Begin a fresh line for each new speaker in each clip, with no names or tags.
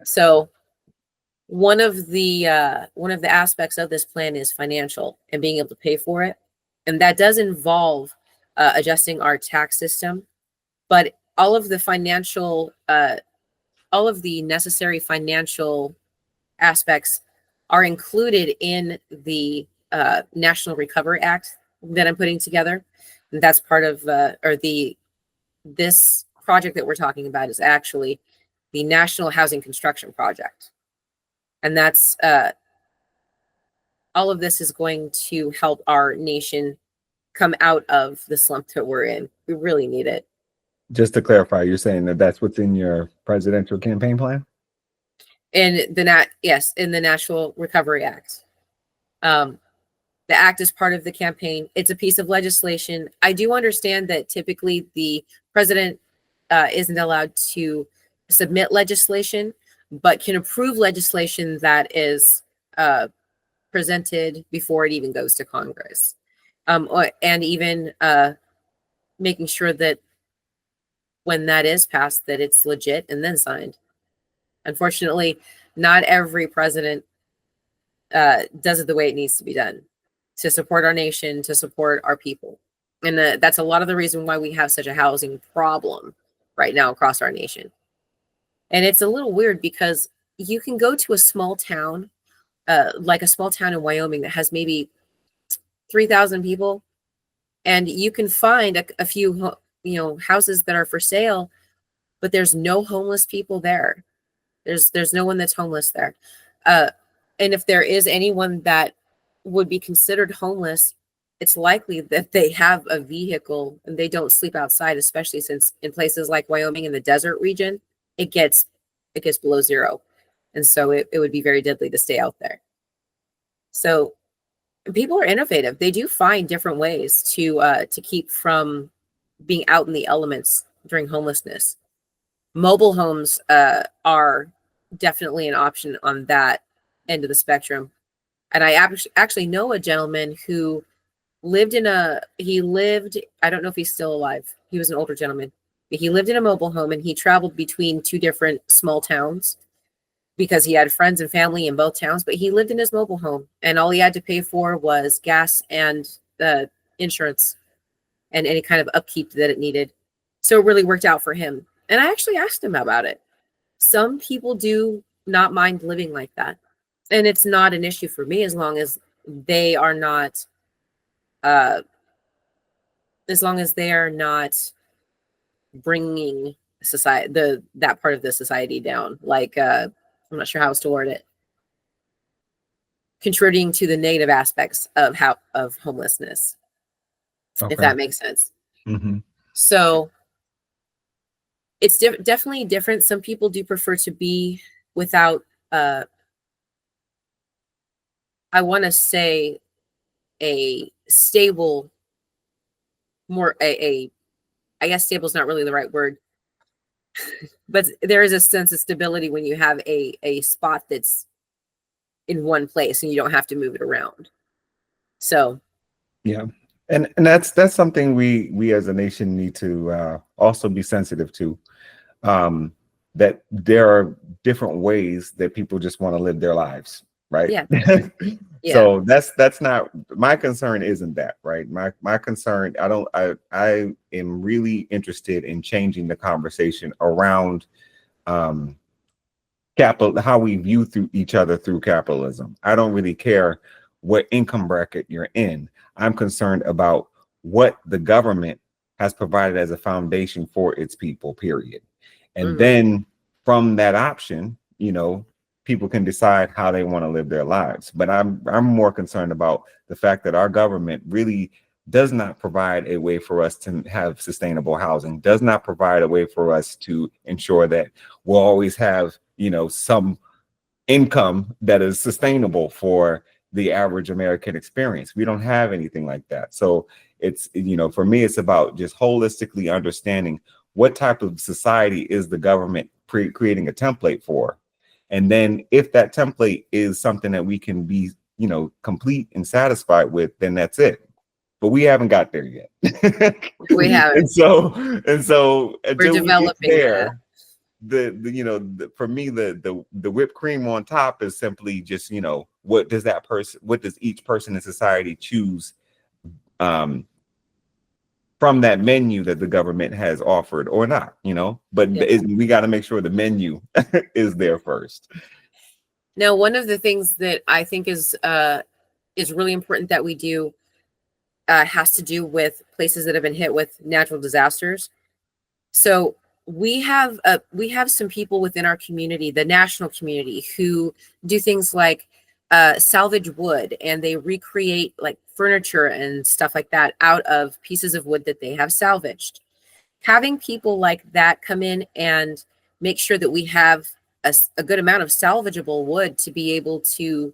So one of the aspects of this plan is financial and being able to pay for it, and that does involve adjusting our tax system. But all of the necessary financial aspects are included in the National Recovery Act that I'm putting together. And that's part of this project that we're talking about is actually the National Housing Construction Project, and that's all of this is going to help our nation come out of the slump that we're in. We really need it.
Just to clarify, you're saying that that's what's in your presidential campaign plan?
And yes, in the National Recovery Act. The act is part of the campaign. It's a piece of legislation. I do understand that typically the president isn't allowed to submit legislation, but can approve legislation that is presented before it even goes to Congress. And even making sure that when that is passed, that it's legit and then signed. Unfortunately, not every president does it the way it needs to be done to support our nation, to support our people. And that's a lot of the reason why we have such a housing problem right now across our nation. And it's a little weird because you can go to a small town, like a small town in Wyoming that has maybe 3,000 people, and you can find a few, houses that are for sale, but there's no homeless people there. There's no one that's homeless there. And if there is anyone that would be considered homeless, it's likely that they have a vehicle and they don't sleep outside, especially since in places like Wyoming in the desert region, it gets below zero. And so it would be very deadly to stay out there. So people are innovative. They do find different ways to keep from being out in the elements during homelessness. Mobile homes are definitely an option on that end of the spectrum. And I actually know a gentleman who I don't know if he's still alive. He was an older gentleman. But he lived in a mobile home and he traveled between two different small towns because he had friends and family in both towns, but he lived in his mobile home and all he had to pay for was gas and insurance and any kind of upkeep that it needed. So it really worked out for him. And I actually asked him about it. Some people do not mind living like that. And it's not an issue for me as long as they are not bringing that part of the society down. Like I'm not sure how else to word it. Contributing to the negative aspects of homelessness, okay, if that makes sense.
Mm-hmm.
So it's definitely different. Some people do prefer to be without, I want to say, a stable, I guess stable is not really the right word, but there is a sense of stability when you have a spot that's in one place and you don't have to move it around. So
yeah, and that's something we as a nation need to also be sensitive to, that there are different ways that people just want to live their lives, right?
Yeah. Yeah.
So that's not my concern. Isn't that right? My concern, I am really interested in changing the conversation around capital, how we view through each other through capitalism. I don't really care what income bracket you're in. I'm concerned about what the government has provided as a foundation for its people, period. And then from that option, people can decide how they want to live their lives. But I'm more concerned about the fact that our government really does not provide a way for us to have sustainable housing, does not provide a way for us to ensure that we'll always have, some income that is sustainable for the average American experience. We don't have anything like that. So it's, for me, it's about just holistically understanding what type of society is the government creating a template for. And then if that template is something that we can be, complete and satisfied with, then that's it. But we haven't got there yet.
We haven't.
and so
we're developing
there, for me, the whipped cream on top is simply just, what does each person in society choose from that menu that the government has offered or not, but
Yeah.
we got to make sure the menu is there first.
Now, one of the things that I think is really important that we do has to do with places that have been hit with natural disasters. So we have some people within our community, the national community, who do things like salvage wood, and they recreate like furniture and stuff like that out of pieces of wood that they have salvaged. Having people like that come in and make sure that we have a good amount of salvageable wood to be able to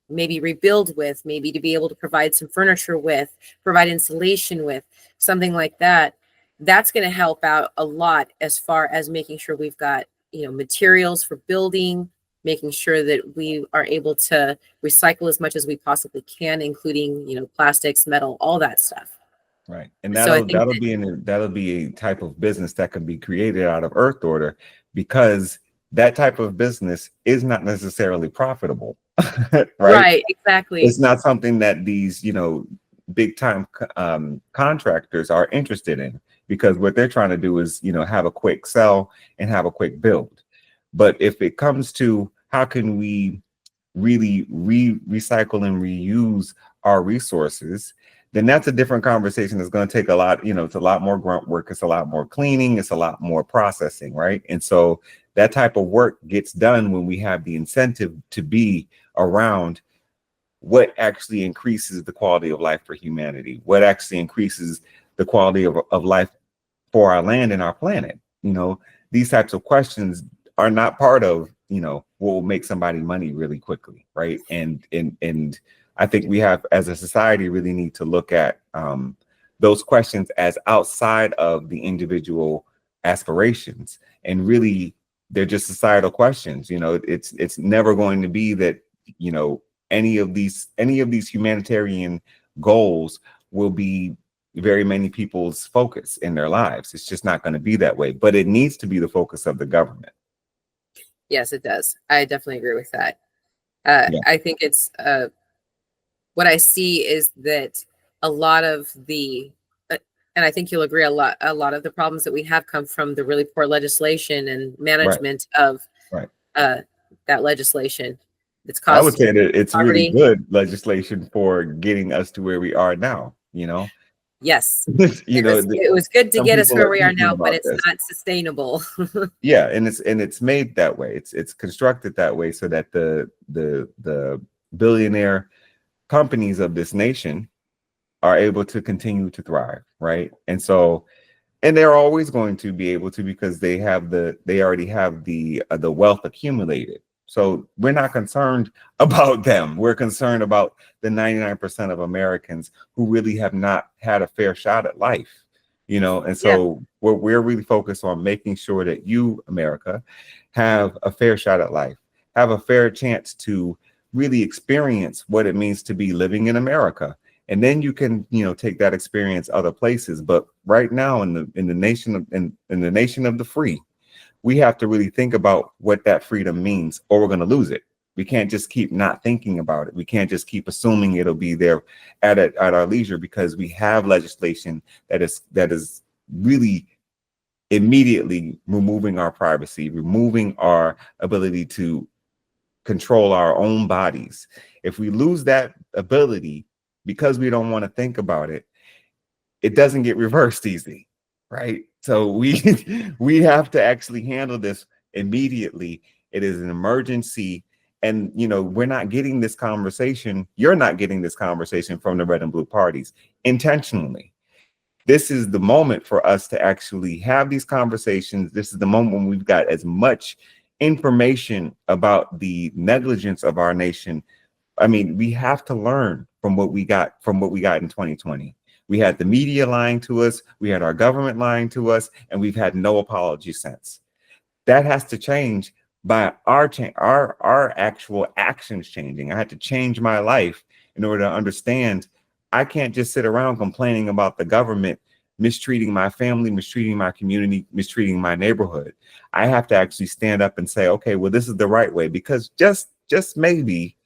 maybe rebuild with, maybe to be able to provide some furniture with, provide insulation with, something like that. That's going to help out a lot as far as making sure we've got, materials for building, making sure that we are able to recycle as much as we possibly can, including, plastics, metal, all that stuff.
Right. And
So I think
that'll be a type of business that can be created out of Earth Order, because that type of business is not necessarily profitable. Right.
right, exactly.
It's not something that these, big time contractors are interested in, because what they're trying to do is, have a quick sell and have a quick build. But if it comes to how can we really recycle and reuse our resources, then that's a different conversation. It's going to take a lot, it's a lot more grunt work. It's a lot more cleaning. It's a lot more processing, right? And so that type of work gets done when we have the incentive to be around what actually increases the quality of life for humanity, what actually increases the quality of life for our land and our planet. These types of questions are not part of, what will make somebody money really quickly, right? And I think we have, as a society, really need to look at those questions as outside of the individual aspirations, and really they're just societal questions. It's never going to be that any of these humanitarian goals will be very many people's focus in their lives. It's just not going to be that way, but it needs to be the focus of the government.
Yes, it does. I definitely agree with that.
Yeah.
I think it's what I see is that a lot of the and I think you'll agree, a lot of the problems that we have come from the really poor legislation and management of that legislation. It's caused,
I would say that it's
poverty.
really good legislation for getting us to where we are now.
Yes,
it
it was good to get us where we are now, but it's
this.
not sustainable.
Yeah, and it's made that way. It's constructed that way so that the billionaire companies of this nation are able to continue to thrive, right? And they're always going to be able to, because they already have the wealth accumulated. So we're not concerned about them. We're concerned about the 99% of Americans who really have not had a fair shot at life, and so we're really focused on making sure that you, America, have a fair shot at life, have a fair chance to really experience what it means to be living in America. And then you can, take that experience other places. But right now in the nation of the free, we have to really think about what that freedom means, or we're going to lose it. We can't just keep not thinking about it. We can't just keep assuming it'll be there at our leisure, because we have legislation that is really immediately removing our privacy, removing our ability to control our own bodies. If we lose that ability because we don't want to think about it, it doesn't get reversed easy, right? So we have to actually handle this immediately. It is an emergency. And, we're not getting this conversation. You're not getting this conversation from the red and blue parties intentionally. This is the moment for us to actually have these conversations. This is the moment when we've got as much information about the negligence of our nation. I mean, we have to learn from what we got in 2020. We had the media lying to us, we had our government lying to us, and we've had no apology since. That has to change by our actual actions changing. I had to change my life in order to understand I can't just sit around complaining about the government mistreating my family, mistreating my community, mistreating my neighborhood. I have to actually stand up and say, okay, well, this is the right way, because just maybe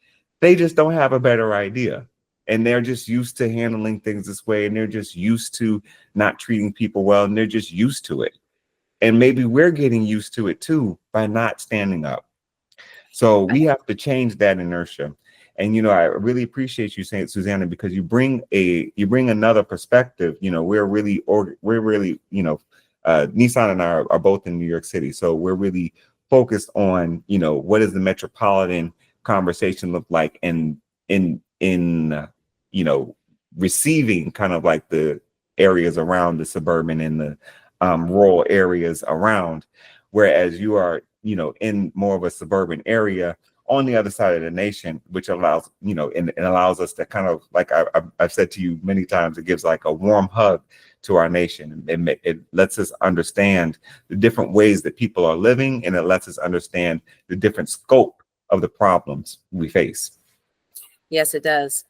they just don't have a better idea. And they're just used to handling things this way. And they're just used to not treating people well. And they're just used to it. And maybe we're getting used to it too by not standing up. So we have to change that inertia. And, you know, I really appreciate you saying, Susanna, because you bring another perspective. You know, we're really, you know, Nissan and I are both in New York City. So we're really focused on, you know, what does the metropolitan conversation look like in you know, receiving kind of like the areas around the suburban and the rural areas around, whereas you are, you know, in more of a suburban area on the other side of the nation, which allows, you know, and allows us to kind of, like I've said to you many times, it gives like a warm hug to our nation. It lets us understand the different ways that people are living, and it lets us understand the different scope of the problems we face.
Yes, it does.